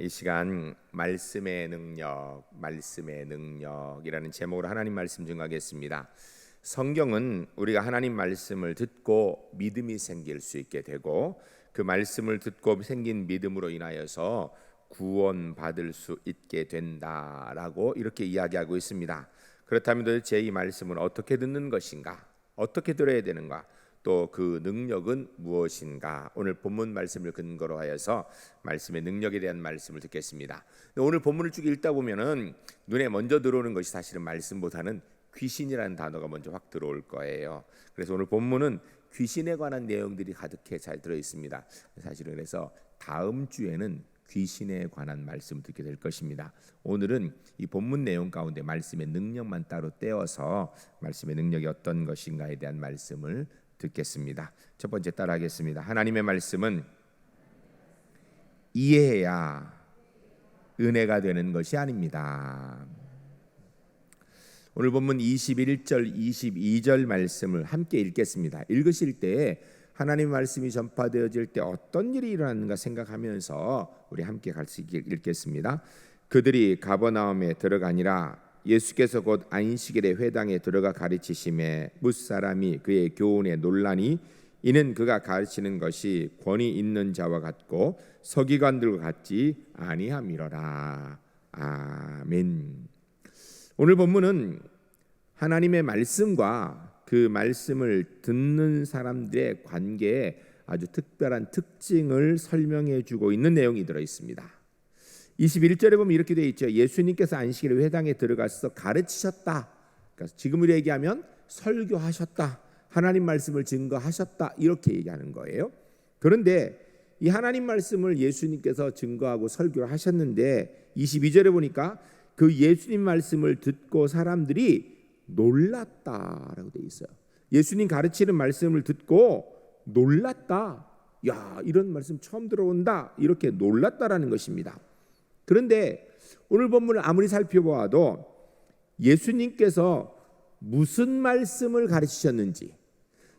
이 시간 말씀의 능력이라는 제목으로 하나님 말씀 증거하겠습니다. 성경은 우리가 하나님 말씀을 듣고 믿음이 생길 수 있게 되고 그 말씀을 듣고 생긴 믿음으로 인하여서 구원받을 수 있게 된다라고 이렇게 이야기하고 있습니다. 그렇다면 도대체 이 말씀은 어떻게 듣는 것인가? 어떻게 들어야 되는가? 또 그 능력은 무엇인가? 오늘 본문 말씀을 근거로 하여서 말씀의 능력에 대한 말씀을 듣겠습니다. 오늘 본문을 쭉 읽다 보면은 눈에 먼저 들어오는 것이 사실은 말씀보다는 귀신이라는 단어가 먼저 확 들어올 거예요. 그래서 오늘 본문은 귀신에 관한 내용들이 가득해 잘 들어 있습니다. 사실은 그래서 다음 주에는 귀신에 관한 말씀을 듣게 될 것입니다. 오늘은 이 본문 내용 가운데 말씀의 능력만 따로 떼어서 말씀의 능력이 어떤 것인가에 대한 말씀을 듣겠습니다. 첫 번째 따라하겠습니다. 하나님의 말씀은 이해해야 은혜가 되는 것이 아닙니다. 오늘 본문 21절 22절 말씀을 함께 읽겠습니다. 읽으실 때 하나님 말씀이 전파되어질 때 어떤 일이 일어났는가 생각하면서 우리 함께 같이 읽겠습니다. 그들이 가버나움에 들어가니라. 예수께서 곧 안식일에 회당에 들어가 가르치심에 뭇사람이 그의 교훈에 놀라니 이는 그가 가르치는 것이 권위 있는 자와 같고 서기관들과 같지 아니함이로라. 아멘. 오늘 본문은 하나님의 말씀과 그 말씀을 듣는 사람들의 관계에 아주 특별한 특징을 설명해 주고 있는 내용이 들어 있습니다. 21절에 보면 이렇게 되어 있죠. 예수님께서 안식일에 회당에 들어가서 가르치셨다. 그러니까 지금으로 얘기하면 설교하셨다. 하나님 말씀을 증거하셨다. 이렇게 얘기하는 거예요. 그런데 이 하나님 말씀을 예수님께서 증거하고 설교를 하셨는데 22절에 보니까 그 예수님 말씀을 듣고 사람들이 놀랐다라고 되어 있어요. 예수님 가르치는 말씀을 듣고 놀랐다. 야, 이런 말씀 처음 들어온다. 이렇게 놀랐다라는 것입니다. 그런데 오늘 본문을 아무리 살펴보아도 예수님께서 무슨 말씀을 가르치셨는지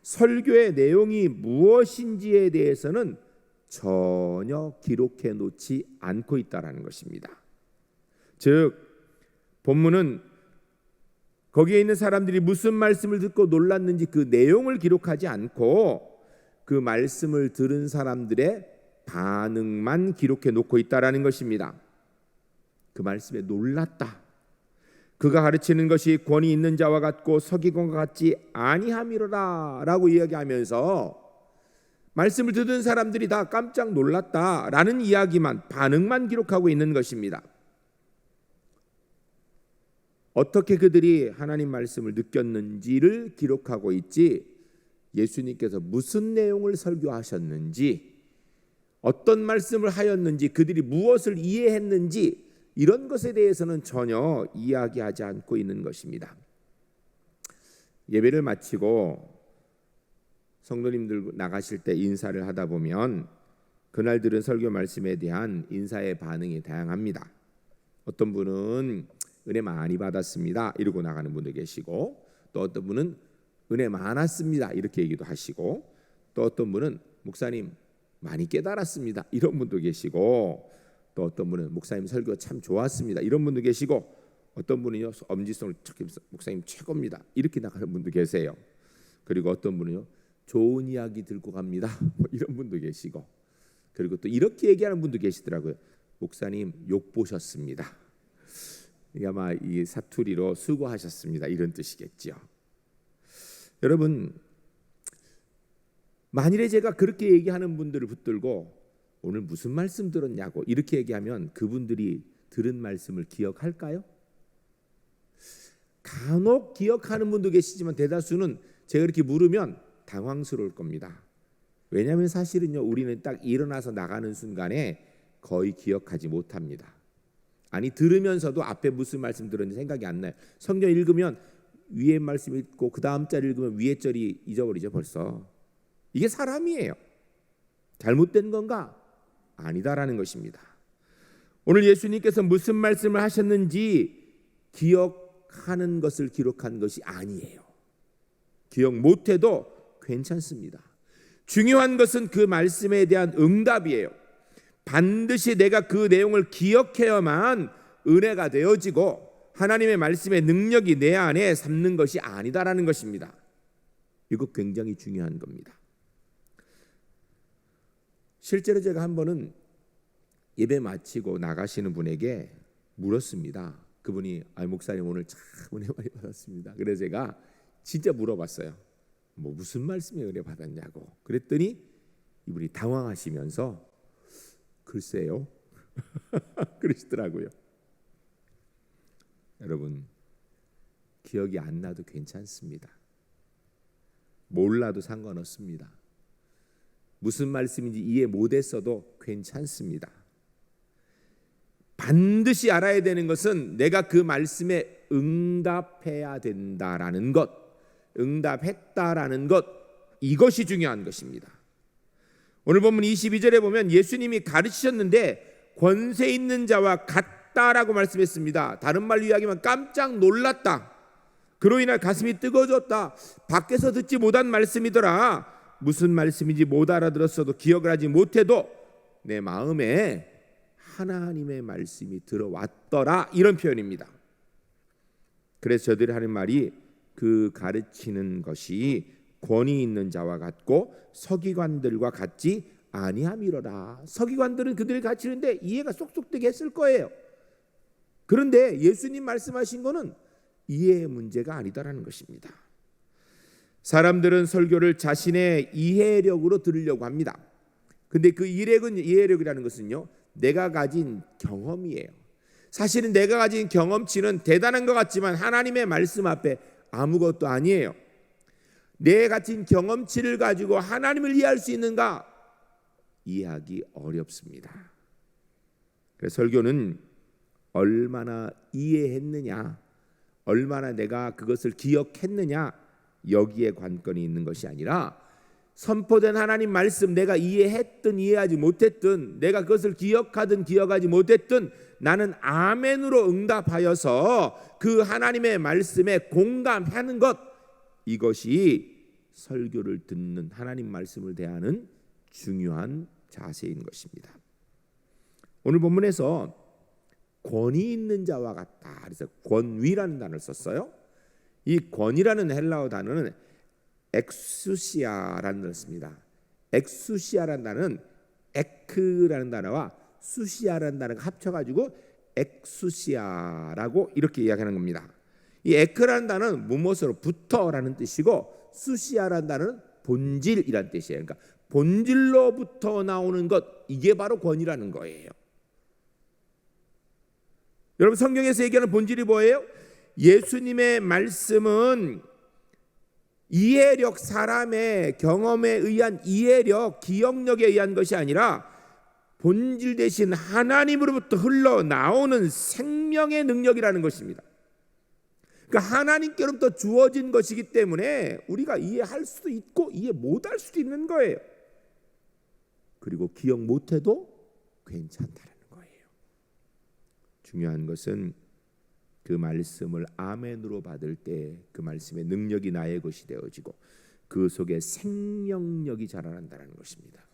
설교의 내용이 무엇인지에 대해서는 전혀 기록해 놓지 않고 있다라는 것입니다. 즉 본문은 거기에 있는 사람들이 무슨 말씀을 듣고 놀랐는지 그 내용을 기록하지 않고 그 말씀을 들은 사람들의 반응만 기록해 놓고 있다라는 것입니다. 그 말씀에 놀랐다. 그가 가르치는 것이 권위 있는 자와 같고 서기관과 같지 아니함이로라 라고 이야기하면서 말씀을 듣는 사람들이 다 깜짝 놀랐다라는 이야기만, 반응만 기록하고 있는 것입니다. 어떻게 그들이 하나님 말씀을 느꼈는지를 기록하고 있지 예수님께서 무슨 내용을 설교하셨는지, 어떤 말씀을 하였는지, 그들이 무엇을 이해했는지 이런 것에 대해서는 전혀 이야기하지 않고 있는 것입니다. 예배를 마치고 성도님들 나가실 때 인사를 하다 보면 그날 들은 설교 말씀에 대한 인사의 반응이 다양합니다. 어떤 분은 은혜 많이 받았습니다 이러고 나가는 분도 계시고, 또 어떤 분은 은혜 많았습니다 이렇게 얘기도 하시고, 또 어떤 분은 목사님 많이 깨달았습니다 이런 분도 계시고, 또 어떤 분은 목사님 설교 참 좋았습니다 이런 분도 계시고, 어떤 분은요 엄지손을 척 해서 목사님 최고입니다 이렇게 나가는 분도 계세요. 그리고 어떤 분은요 좋은 이야기 들고 갑니다 뭐 이런 분도 계시고, 그리고 또 이렇게 얘기하는 분도 계시더라고요. 목사님 욕 보셨습니다. 이게 아마 이 사투리로 수고하셨습니다 이런 뜻이겠죠. 여러분, 만일에 제가 그렇게 얘기하는 분들을 붙들고 오늘 무슨 말씀 들었냐고 이렇게 얘기하면 그분들이 들은 말씀을 기억할까요? 간혹 기억하는 분도 계시지만 대다수는 제가 이렇게 물으면 당황스러울 겁니다. 왜냐하면 사실은요 우리는 딱 일어나서 나가는 순간에 거의 기억하지 못합니다. 아니 들으면서도 앞에 무슨 말씀 들었는지 생각이 안 나요. 성경 읽으면 위에 말씀 읽고 그 다음 절 읽으면 위에 절이 잊어버리죠 벌써. 이게 사람이에요. 잘못된 건가? 아니다라는 것입니다. 오늘 예수님께서 무슨 말씀을 하셨는지 기억하는 것을 기록한 것이 아니에요. 기억 못해도 괜찮습니다. 중요한 것은 그 말씀에 대한 응답이에요. 반드시 내가 그 내용을 기억해야만 은혜가 되어지고 하나님의 말씀의 능력이 내 안에 삼는 것이 아니다라는 것입니다. 이거 굉장히 중요한 겁니다. 실제로 제가 한 번은 예배 마치고 나가시는 분에게 물었습니다. 그분이 목사님 오늘 참 은혜 많이 받았습니다. 그래서 제가 진짜 물어봤어요. 무슨 말씀에 은혜 받았냐고. 그랬더니 이분이 당황하시면서 글쎄요 그러시더라고요. 여러분, 기억이 안 나도 괜찮습니다. 몰라도 상관없습니다. 무슨 말씀인지 이해 못했어도 괜찮습니다. 반드시 알아야 되는 것은 내가 그 말씀에 응답해야 된다라는 것, 응답했다라는 것, 이것이 중요한 것입니다. 오늘 본문 22절에 보면 예수님이 가르치셨는데 권세 있는 자와 같다라고 말씀했습니다. 다른 말로 이야기하면 깜짝 놀랐다. 그로 인해 가슴이 뜨거워졌다. 밖에서 듣지 못한 말씀이더라. 무슨 말씀인지 못 알아들었어도 기억을 하지 못해도 내 마음에 하나님의 말씀이 들어왔더라, 이런 표현입니다. 그래서 저들이 하는 말이 그 가르치는 것이 권위 있는 자와 같고 서기관들과 같지 아니함이로라. 서기관들은 그들이 가르치는데 이해가 쏙쏙되게 했을 거예요. 그런데 예수님 말씀하신 거는 이해의 문제가 아니다라는 것입니다. 사람들은 설교를 자신의 이해력으로 들으려고 합니다. 근데 그 이해력이라는 것은요, 내가 가진 경험이에요. 사실은 내가 가진 경험치는 대단한 것 같지만 하나님의 말씀 앞에 아무것도 아니에요. 내 가진 경험치를 가지고 하나님을 이해할 수 있는가? 이해하기 어렵습니다. 그래서 설교는 얼마나 이해했느냐, 얼마나 내가 그것을 기억했느냐, 여기에 관건이 있는 것이 아니라 선포된 하나님 말씀, 내가 이해했든 이해하지 못했든, 내가 그것을 기억하든 기억하지 못했든 나는 아멘으로 응답하여서 그 하나님의 말씀에 공감하는 것, 이것이 설교를 듣는, 하나님 말씀을 대하는 중요한 자세인 것입니다. 오늘 본문에서 권위 있는 자와 같다, 그래서 권위라는 단어를 썼어요. 이 권위라는 헬라어 단어는 엑수시아라는 단어를 씁니다. 엑수시아라는 단어는 에크라는 단어와 수시아라는 단어가 합쳐가지고 엑수시아라고 이렇게 이야기하는 겁니다. 이 에크라는 단어는 무엇으로부터라는 뜻이고 수시아라는 단어는 본질이라는 뜻이에요. 그러니까 본질로부터 나오는 것, 이게 바로 권위라는 거예요. 여러분, 성경에서 얘기하는 본질이 뭐예요? 예수님의 말씀은 이해력, 사람의 경험에 의한 이해력, 기억력에 의한 것이 아니라 본질 대신 하나님으로부터 흘러나오는 생명의 능력이라는 것입니다. 그러니까 하나님께로부터 주어진 것이기 때문에 우리가 이해할 수도 있고 이해 못할 수도 있는 거예요. 그리고 기억 못해도 괜찮다는 거예요. 중요한 것은 그 말씀을 아멘으로 받을 때 그 말씀의 능력이 나의 것이 되어지고 그 속에 생명력이 자라난다는 것입니다.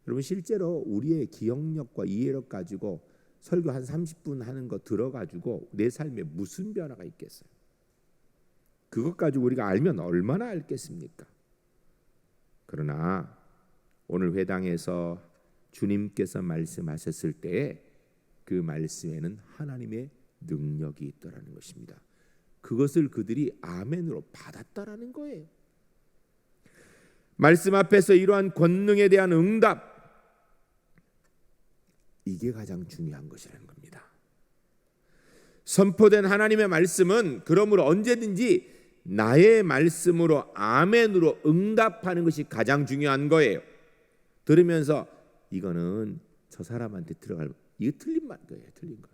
여러분, 실제로 우리의 기억력과 이해력 가지고 설교 한 30분 하는 거 들어가지고 내 삶에 무슨 변화가 있겠어요? 그것 가지고 우리가 알면 얼마나 알겠습니까? 그러나 오늘 회당에서 주님께서 말씀하셨을 때 그 말씀에는 하나님의 능력이 있다라는 것입니다. 그것을 그들이 아멘으로 받았다라는 거예요. 말씀 앞에서 이러한 권능에 대한 응답, 이게 가장 중요한 것이라는 겁니다. 선포된 하나님의 말씀은 그러므로 언제든지 나의 말씀으로 아멘으로 응답하는 것이 가장 중요한 거예요. 들으면서 이거는 저 사람한테 들어갈, 이거 틀린 말 거예요. 틀린 거.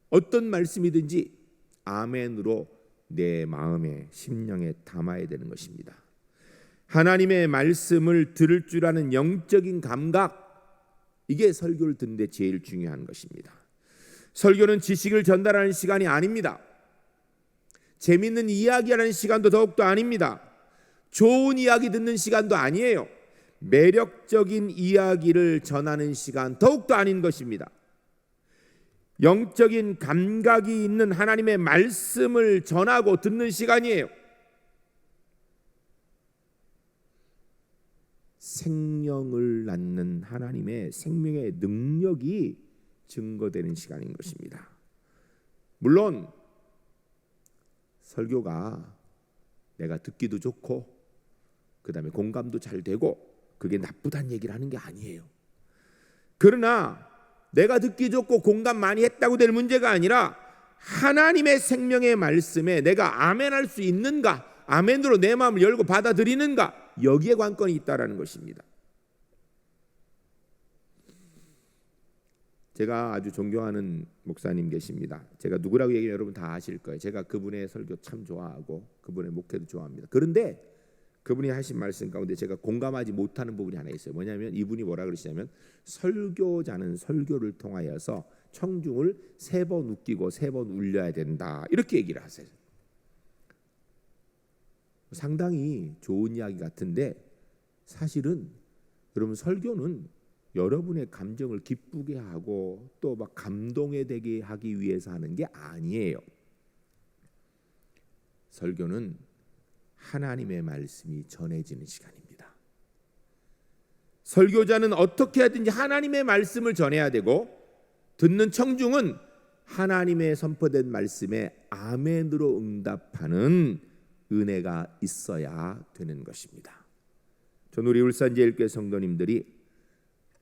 어떤 말씀이든지 아멘으로 내 마음에, 심령에 담아야 되는 것입니다. 하나님의 말씀을 들을 줄 아는 영적인 감각, 이게 설교를 듣는데 제일 중요한 것입니다. 설교는 지식을 전달하는 시간이 아닙니다. 재밌는 이야기하는 시간도 더욱더 아닙니다. 좋은 이야기 듣는 시간도 아니에요. 매력적인 이야기를 전하는 시간 더욱도 아닌 것입니다. 영적인 감각이 있는 하나님의 말씀을 전하고 듣는 시간이에요. 생명을 낳는 하나님의 생명의 능력이 증거되는 시간인 것입니다. 물론 설교가 내가 듣기도 좋고 그 다음에 공감도 잘 되고 그게 나쁘다는 얘기를 하는 게 아니에요. 그러나 내가 듣기 좋고 공감 많이 했다고 될 문제가 아니라 하나님의 생명의 말씀에 내가 아멘할 수 있는가, 아멘으로 내 마음을 열고 받아들이는가, 여기에 관건이 있다라는 것입니다. 제가 아주 존경하는 목사님 계십니다. 제가 누구라고 얘기하면 여러분 다 아실 거예요. 제가 그분의 설교 참 좋아하고 그분의 목회도 좋아합니다. 그런데 그분이 하신 말씀 가운데 제가 공감하지 못하는 부분이 하나 있어요. 뭐냐면 이분이 뭐라 그러시냐면 설교자는 설교를 통하여서 청중을 3번 웃기고 3번 울려야 된다, 이렇게 얘기를 하세요. 상당히 좋은 이야기 같은데 사실은 여러분 설교는 여러분의 감정을 기쁘게 하고 또 막 감동에 되게 하기 위해서 하는 게 아니에요. 설교는 하나님의 말씀이 전해지는 시간입니다. 설교자는 어떻게 하든지 하나님의 말씀을 전해야 되고 듣는 청중은 하나님의 선포된 말씀에 아멘으로 응답하는 은혜가 있어야 되는 것입니다. 전 우리 울산제일교회 성도님들이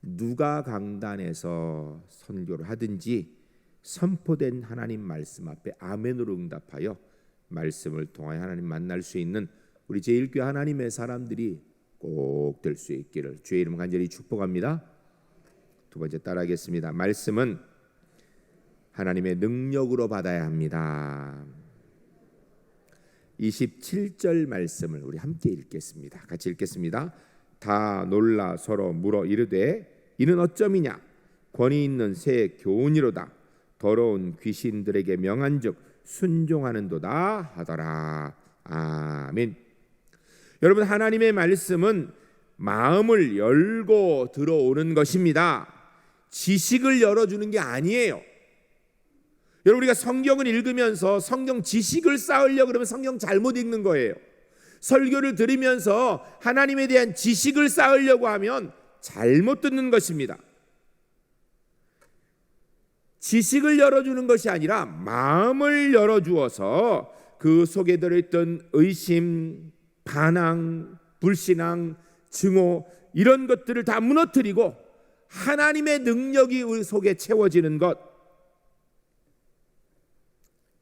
누가 강단에서 선교를 하든지 선포된 하나님 말씀 앞에 아멘으로 응답하여 말씀을 통하여 하나님 만날 수 있는 우리 제일교회 하나님의 사람들이 꼭 될 수 있기를 주의 이름 간절히 축복합니다. 두 번째 따라하겠습니다. 말씀은 하나님의 능력으로 받아야 합니다. 27절 말씀을 우리 함께 읽겠습니다. 같이 읽겠습니다. 다 놀라 서로 물어 이르되 이는 어쩌미냐, 권위 있는 새 교훈이로다. 더러운 귀신들에게 명한즉 순종하는도다 하더라. 아멘. 여러분, 하나님의 말씀은 마음을 열고 들어오는 것입니다. 지식을 열어주는 게 아니에요. 여러분, 우리가 성경을 읽으면서 성경 지식을 쌓으려고 그러면 성경 잘못 읽는 거예요. 설교를 들으면서 하나님에 대한 지식을 쌓으려고 하면 잘못 듣는 것입니다. 지식을 열어주는 것이 아니라 마음을 열어주어서 그 속에 들어있던 의심, 반항, 불신앙, 증오, 이런 것들을 다 무너뜨리고 하나님의 능력이 우리 속에 채워지는 것,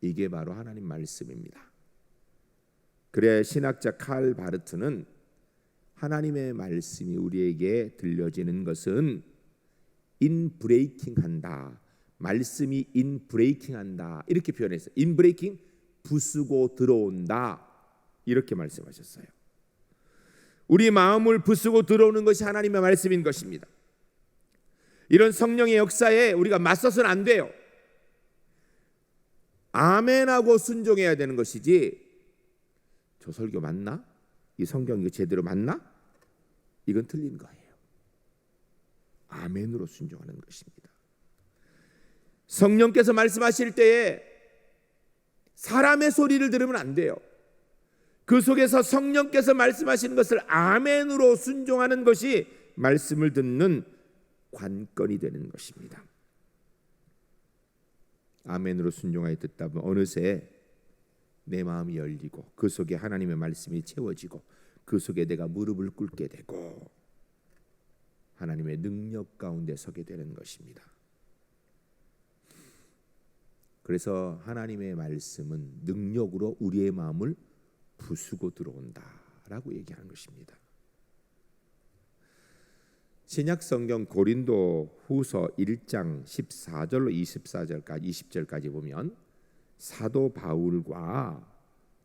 이게 바로 하나님 말씀입니다. 그래 신학자 칼 바르트는 하나님의 말씀이 우리에게 들려지는 것은 인브레이킹한다, 말씀이 인브레이킹한다, 이렇게 표현했어요. 인브레이킹, 부수고 들어온다, 이렇게 말씀하셨어요. 우리 마음을 부수고 들어오는 것이 하나님의 말씀인 것입니다. 이런 성령의 역사에 우리가 맞서서는 안 돼요. 아멘하고 순종해야 되는 것이지, 저 설교 맞나? 이 성경 이거 제대로 맞나? 이건 틀린 거예요. 아멘으로 순종하는 것입니다. 성령께서 말씀하실 때에 사람의 소리를 들으면 안 돼요. 그 속에서 성령께서 말씀하시는 것을 아멘으로 순종하는 것이 말씀을 듣는 관건이 되는 것입니다. 아멘으로 순종하여 듣다 보면 어느새 내 마음이 열리고 그 속에 하나님의 말씀이 채워지고 그 속에 내가 무릎을 꿇게 되고 하나님의 능력 가운데 서게 되는 것입니다. 그래서 하나님의 말씀은 능력으로 우리의 마음을 부수고 들어온다라고 얘기하는 것입니다. 신약 성경 고린도 후서 1장 14절로 24절까지 20절까지 보면 사도 바울과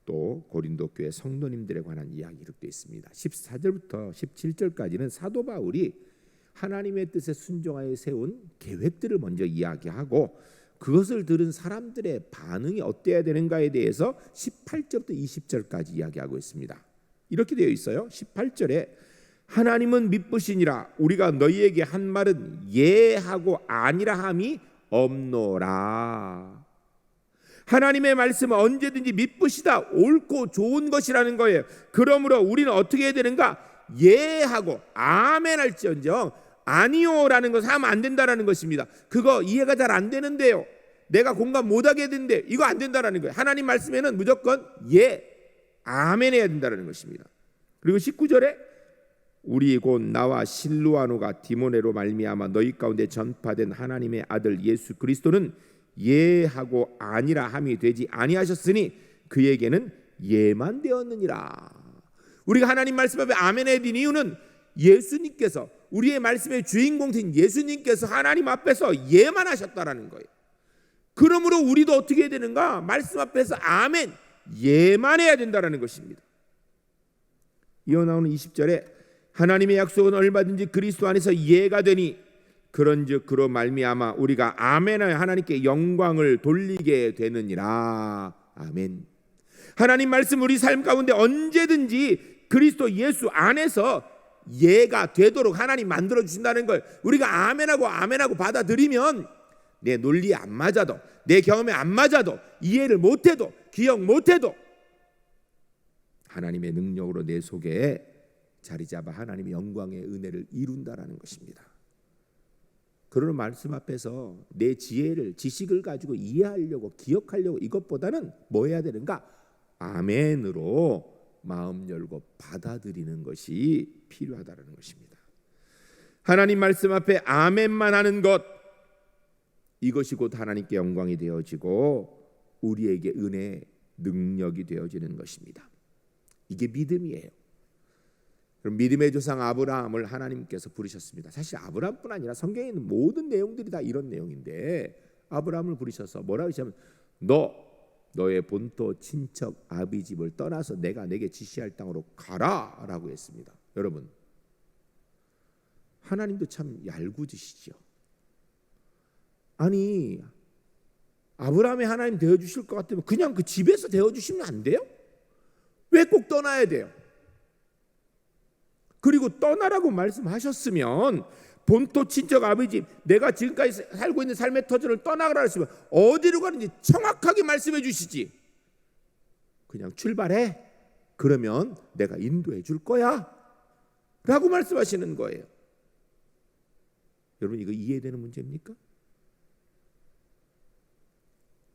또 고린도 교회 성도님들에 관한 이야기 기록되어 있습니다. 14절부터 17절까지는 사도 바울이 하나님의 뜻에 순종하여 세운 계획들을 먼저 이야기하고 그것을 들은 사람들의 반응이 어때야 되는가에 대해서 18절부터 20절까지 이야기하고 있습니다. 이렇게 되어 있어요. 18절에 하나님은 미쁘시니라. 우리가 너희에게 한 말은 예하고 아니라 함이 없노라. 하나님의 말씀은 언제든지 미쁘시다, 옳고 좋은 것이라는 거예요. 그러므로 우리는 어떻게 해야 되는가? 예하고 아멘 할지언정 아니요라는 것을 하면 안 된다라는 것입니다. 그거 이해가 잘 안 되는데요, 내가 공감 못하게 되는데 이거 안 된다라는 거예요. 하나님 말씀에는 무조건 예, 아멘 해야 된다라는 것입니다. 그리고 19절에 우리 곧 나와 실루아노가 디모네로 말미암아 너희 가운데 전파된 하나님의 아들 예수 그리스도는 예하고 아니라 함이 되지 아니하셨으니 그에게는 예만 되었느니라. 우리가 하나님 말씀 앞에 아멘 해야 되는 이유는 예수님께서, 우리의 말씀의 주인공이신 예수님께서 하나님 앞에서 예만 하셨다라는 거예요. 그러므로 우리도 어떻게 해야 되는가? 말씀 앞에서 아멘, 예만 해야 된다라는 것입니다. 이어 나오는 20절에 하나님의 약속은 얼마든지 그리스도 안에서 예가 되니 그런즉 그로 말미암아 우리가 아멘하여 하나님께 영광을 돌리게 되느니라. 아멘. 하나님 말씀 우리 삶 가운데 언제든지 그리스도 예수 안에서 예가 되도록 하나님 만들어 주신다는 걸 우리가 아멘하고 받아들이면 내 논리에 안 맞아도, 내 경험에 안 맞아도, 이해를 못해도, 기억 못해도 하나님의 능력으로 내 속에 자리 잡아 하나님의 영광의 은혜를 이룬다라는 것입니다. 그러는 말씀 앞에서 내 지혜를, 지식을 가지고 이해하려고, 기억하려고 이것보다는 뭐 해야 되는가? 아멘으로 마음 열고 받아들이는 것이 필요하다는 것입니다. 하나님 말씀 앞에 아멘만 하는 것, 이것이 곧 하나님께 영광이 되어지고 우리에게 은혜, 능력이 되어지는 것입니다. 이게 믿음이에요. 그럼 믿음의 조상 아브라함을 하나님께서 부르셨습니다. 사실 아브라함뿐 아니라 성경에 있는 모든 내용들이 다 이런 내용인데, 아브라함을 부르셔서 뭐라고 하시냐면 너의 본토 친척 아비 집을 떠나서 내가 내게 지시할 땅으로 가라 라고 했습니다. 여러분, 하나님도 참 얄궂으시죠. 아니, 아브라함의 하나님 되어주실 것 같으면 그냥 그 집에서 되어주시면 안 돼요? 왜 꼭 떠나야 돼요? 그리고 떠나라고 말씀하셨으면 본토 친척 아버지, 내가 지금까지 살고 있는 삶의 터전을 떠나가라 했으면 어디로 가는지 정확하게 말씀해 주시지. 그냥 출발해, 그러면 내가 인도해 줄 거야 라고 말씀하시는 거예요. 여러분, 이거 이해되는 문제입니까?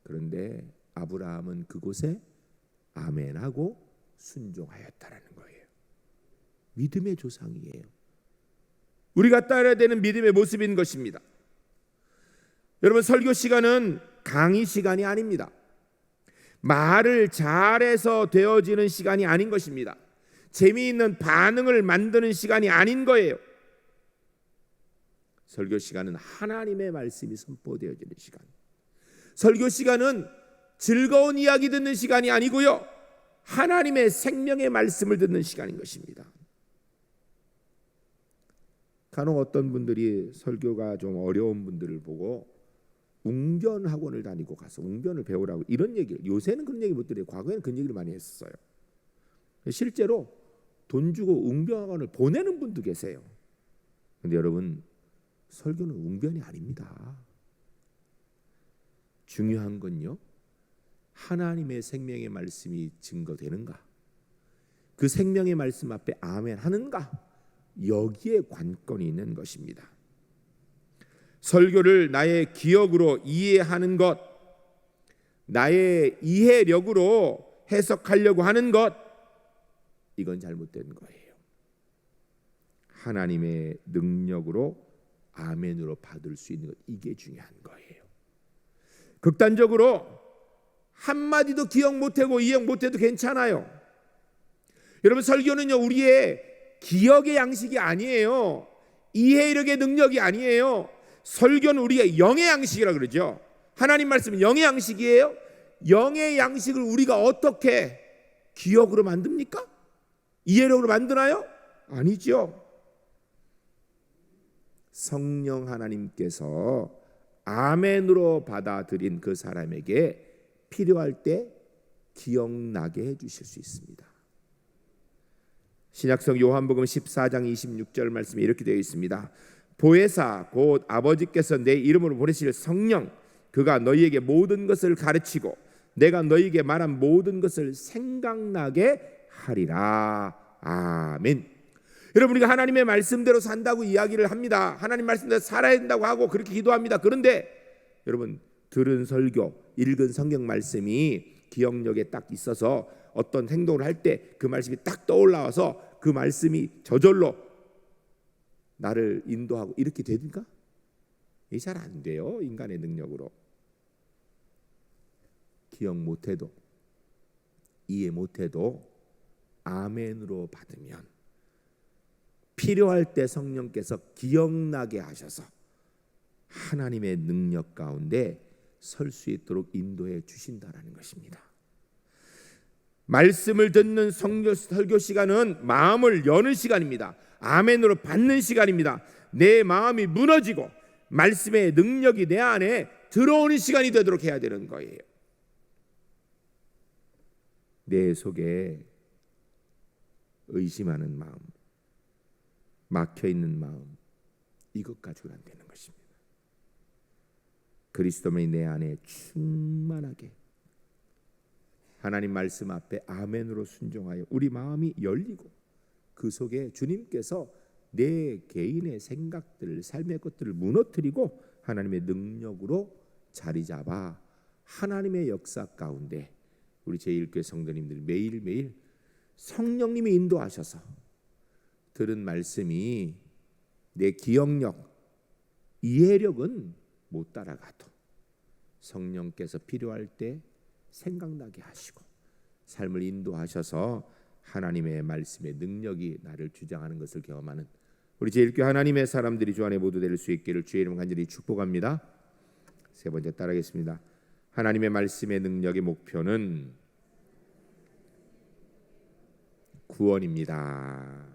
그런데 아브라함은 그곳에 아멘하고 순종하였다라는 거예요. 믿음의 조상이에요. 우리가 따라야 되는 믿음의 모습인 것입니다. 여러분, 설교 시간은 강의 시간이 아닙니다. 말을 잘해서 되어지는 시간이 아닌 것입니다. 재미있는 반응을 만드는 시간이 아닌 거예요. 설교 시간은 하나님의 말씀이 선포되어지는 시간. 설교 시간은 즐거운 이야기 듣는 시간이 아니고요, 하나님의 생명의 말씀을 듣는 시간인 것입니다. 간혹 어떤 분들이 설교가 좀 어려운 분들을 보고 웅변 학원을 다니고 가서 웅변을 배우라고 이런 얘기를, 요새는 그런 얘기 못 들어요. 과거에는 그런 얘기를 많이 했었어요. 실제로 돈 주고 웅변 학원을 보내는 분도 계세요. 그런데 여러분, 설교는 웅변이 아닙니다. 중요한 건요, 하나님의 생명의 말씀이 증거되는가, 그 생명의 말씀 앞에 아멘 하는가, 여기에 관건이 있는 것입니다. 설교를 나의 기억으로 이해하는 것, 나의 이해력으로 해석하려고 하는 것, 이건 잘못된 거예요. 하나님의 능력으로 아멘으로 받을 수 있는 것, 이게 중요한 거예요. 극단적으로 한마디도 기억 못하고 이해 못해도 괜찮아요. 여러분, 설교는요, 우리의 기억의 양식이 아니에요. 이해력의 능력이 아니에요. 설교는 우리의 영의 양식이라고 그러죠. 하나님 말씀은 영의 양식이에요. 영의 양식을 우리가 어떻게 기억으로 만듭니까? 이해력으로 만드나요? 아니죠. 성령 하나님께서 아멘으로 받아들인 그 사람에게 필요할 때 기억나게 해주실 수 있습니다. 신약성 요한복음 14장 26절 말씀에 이렇게 되어 있습니다. 보혜사 곧 아버지께서 내 이름으로 보내실 성령 그가 너희에게 모든 것을 가르치고 내가 너희에게 말한 모든 것을 생각나게 하리라. 아멘. 여러분, 우리가 하나님의 말씀대로 산다고 이야기를 합니다. 하나님 말씀대로 살아야 된다고 하고 그렇게 기도합니다. 그런데 여러분, 들은 설교, 읽은 성경 말씀이 기억력에 딱 있어서 어떤 행동을 할 때 그 말씀이 딱 떠올라와서 그 말씀이 저절로 나를 인도하고 이렇게 됩니까? 이게 잘 안 돼요. 인간의 능력으로. 기억 못해도, 이해 못해도 아멘으로 받으면 필요할 때 성령께서 기억나게 하셔서 하나님의 능력 가운데 설 수 있도록 인도해 주신다라는 것입니다. 말씀을 듣는 설교 시간은 마음을 여는 시간입니다. 아멘으로 받는 시간입니다. 내 마음이 무너지고 말씀의 능력이 내 안에 들어오는 시간이 되도록 해야 되는 거예요. 내 속에 의심하는 마음, 막혀있는 마음, 이것 가지고는 안 되는 것입니다. 그리스도만이 내 안에 충만하게 하나님 말씀 앞에 아멘으로 순종하여 우리 마음이 열리고 그 속에 주님께서 내 개인의 생각들, 삶의 것들을 무너뜨리고 하나님의 능력으로 자리 잡아 하나님의 역사 가운데 우리 제1교회 성도님들 매일매일 성령님이 인도하셔서 들은 말씀이 내 기억력, 이해력은 못 따라가도 성령께서 필요할 때 생각나게 하시고 삶을 인도하셔서 하나님의 말씀의 능력이 나를 주장하는 것을 경험하는 우리 제1교회 하나님의 사람들이 주 안에 모두 될 수 있기를 주의 이름 간절히 축복합니다. 세 번째 따라하겠습니다. 하나님의 말씀의 능력의 목표는 구원입니다.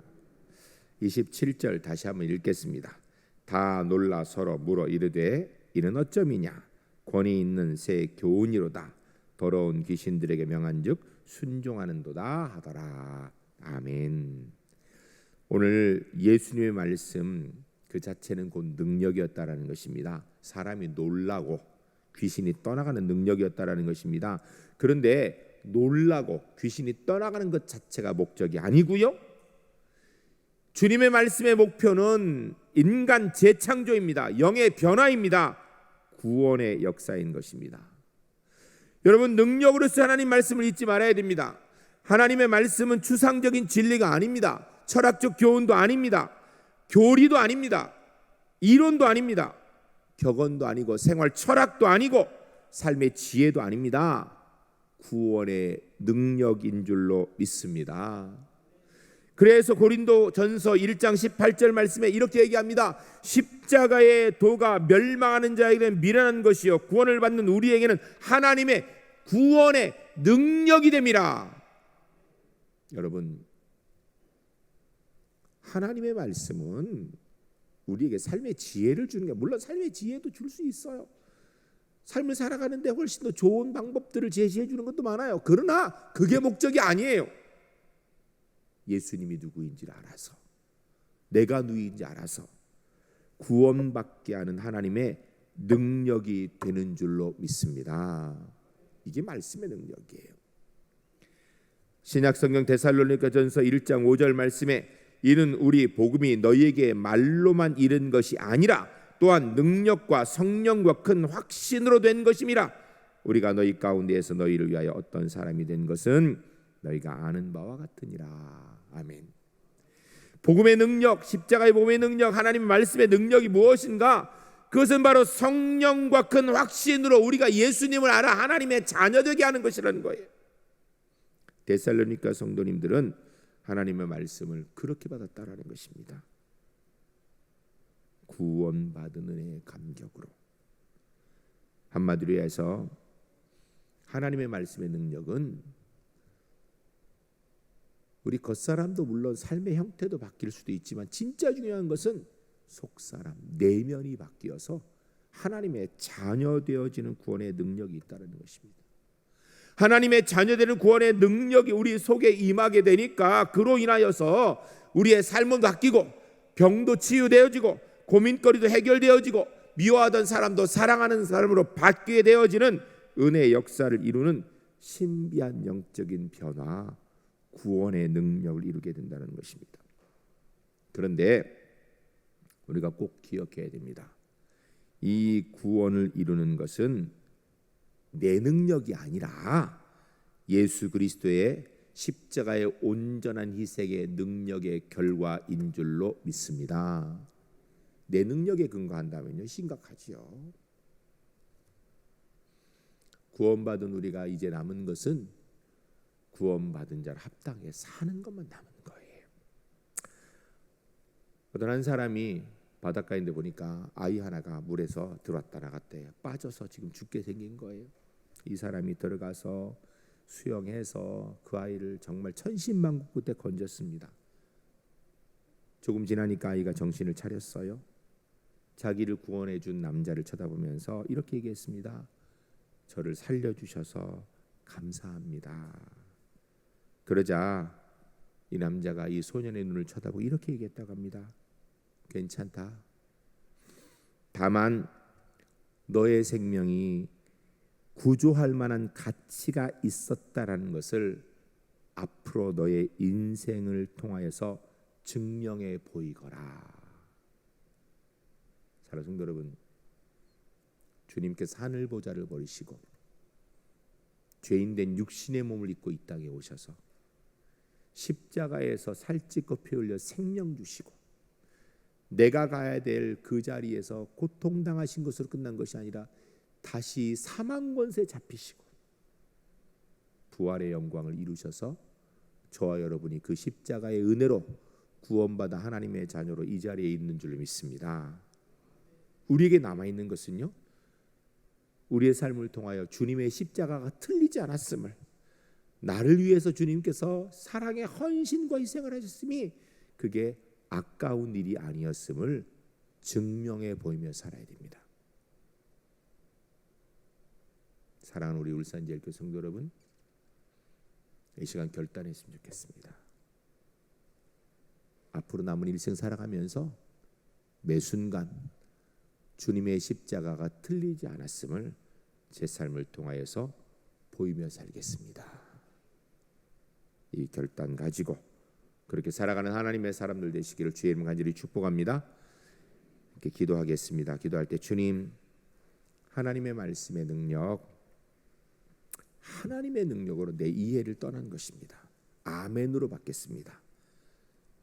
27절 다시 한번 읽겠습니다. 다 놀라 서로 물어 이르되 이는 어쩌미냐 권위 있는 새 교훈이로다 더러운 귀신들에게 명한즉 순종하는도다 하더라. 아멘. 오늘 예수님의 말씀 그 자체는 곧 능력이었다라는 것입니다. 사람이 놀라고 귀신이 떠나가는 능력이었다라는 것입니다. 그런데 놀라고 귀신이 떠나가는 것 자체가 목적이 아니고요. 주님의 말씀의 목표는 인간 재창조입니다. 영의 변화입니다. 구원의 역사인 것입니다. 여러분, 능력으로서 하나님 말씀을 잊지 말아야 됩니다. 하나님의 말씀은 추상적인 진리가 아닙니다. 철학적 교훈도 아닙니다. 교리도 아닙니다. 이론도 아닙니다. 격언도 아니고 생활 철학도 아니고 삶의 지혜도 아닙니다. 구원의 능력인 줄로 믿습니다. 그래서 고린도전서 1장 18절 말씀에 이렇게 얘기합니다. 십자가의 도가 멸망하는 자에게는 미련한 것이요 구원을 받는 우리에게는 하나님의 구원의 능력이 됨이라. 여러분, 하나님의 말씀은 우리에게 삶의 지혜를 주는 게, 물론 삶의 지혜도 줄 수 있어요. 삶을 살아가는데 훨씬 더 좋은 방법들을 제시해 주는 것도 많아요. 그러나 그게 목적이 아니에요. 예수님이 누구인지를 알아서, 내가 누구인지 알아서 구원받게 하는 하나님의 능력이 되는 줄로 믿습니다. 이게 말씀의 능력이에요. 신약성경 데살로니가전서 1장 5절 말씀에 이는 우리 복음이 너희에게 말로만 이른 것이 아니라 또한 능력과 성령과 큰 확신으로 된 것임이라. 우리가 너희 가운데에서 너희를 위하여 어떤 사람이 된 것은 너희가 아는 바와 같으니라. 아멘. 복음의 능력, 십자가의 복음의 능력, 하나님의 말씀의 능력이 무엇인가? 그것은 바로 성령과 큰 확신으로 우리가 예수님을 알아 하나님의 자녀되게 하는 것이라는 거예요. 데살로니가 성도님들은 하나님의 말씀을 그렇게 받았다라는 것입니다. 구원받은 은혜의 감격으로. 한마디로 해서 하나님의 말씀의 능력은 우리 겉사람도 물론 삶의 형태도 바뀔 수도 있지만 진짜 중요한 것은 속사람, 내면이 바뀌어서 하나님의 자녀 되어지는 구원의 능력이 있다는 것입니다. 하나님의 자녀되는 구원의 능력이 우리 속에 임하게 되니까 그로 인하여서 우리의 삶은 바뀌고 병도 치유되어지고 고민거리도 해결되어지고 미워하던 사람도 사랑하는 사람으로 바뀌게 되어지는 은혜의 역사를 이루는 신비한 영적인 변화, 구원의 능력을 이루게 된다는 것입니다. 그런데 우리가 꼭 기억해야 됩니다. 이 구원을 이루는 것은 내 능력이 아니라 예수 그리스도의 십자가의 온전한 희생의 능력의 결과인 줄로 믿습니다. 내 능력에 근거한다면요, 심각하지요. 구원받은 우리가 이제 남은 것은 구원받은 자를 합당해 사는 것만 남은 거예요. 어떤 한 사람이 바닷가인데 보니까 아이 하나가 물에서 들어왔다 나갔대요. 빠져서 지금 죽게 생긴 거예요. 이 사람이 들어가서 수영해서 그 아이를 정말 천신만고 끝에 건졌습니다. 조금 지나니까 아이가 정신을 차렸어요. 자기를 구원해 준 남자를 쳐다보면서 이렇게 얘기했습니다. 저를 살려주셔서 감사합니다. 그러자 이 남자가 이 소년의 눈을 쳐다보고 이렇게 얘기했다고 합니다. 괜찮다. 다만 너의 생명이 구조할 만한 가치가 있었다라는 것을 앞으로 너의 인생을 통하여서 증명해 보이거라. 사랑하는 성도 여러분, 주님께서 하늘 보좌를 버리시고 죄인된 육신의 몸을 입고 이 땅에 오셔서 십자가에서 살찌고 피 흘려 생명 주시고 내가 가야 될 그 자리에서 고통당하신 것으로 끝난 것이 아니라 다시 사망 권세 잡히시고 부활의 영광을 이루셔서 저와 여러분이 그 십자가의 은혜로 구원받아 하나님의 자녀로 이 자리에 있는 줄 믿습니다. 우리에게 남아있는 것은요, 우리의 삶을 통하여 주님의 십자가가 틀리지 않았음을, 나를 위해서 주님께서 사랑의 헌신과 희생을 하셨음이 그게 아까운 일이 아니었음을 증명해 보이며 살아야 됩니다. 사랑하는 우리 울산제일교회 성도 여러분, 이 시간 결단했으면 좋겠습니다. 앞으로 남은 일생 살아가면서 매 순간 주님의 십자가가 틀리지 않았음을 제 삶을 통하여서 보이며 살겠습니다. 이 결단 가지고 그렇게 살아가는 하나님의 사람들 되시기를 주의 이름 간절히 축복합니다. 이렇게 기도하겠습니다. 기도할 때 주님, 하나님의 말씀의 능력, 하나님의 능력으로 내 이해를 떠난 것입니다. 아멘으로 받겠습니다.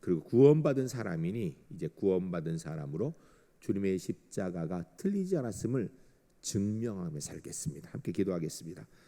그리고 구원받은 사람이니 이제 구원받은 사람으로 주님의 십자가가 틀리지 않았음을 증명하며 살겠습니다. 함께 기도하겠습니다.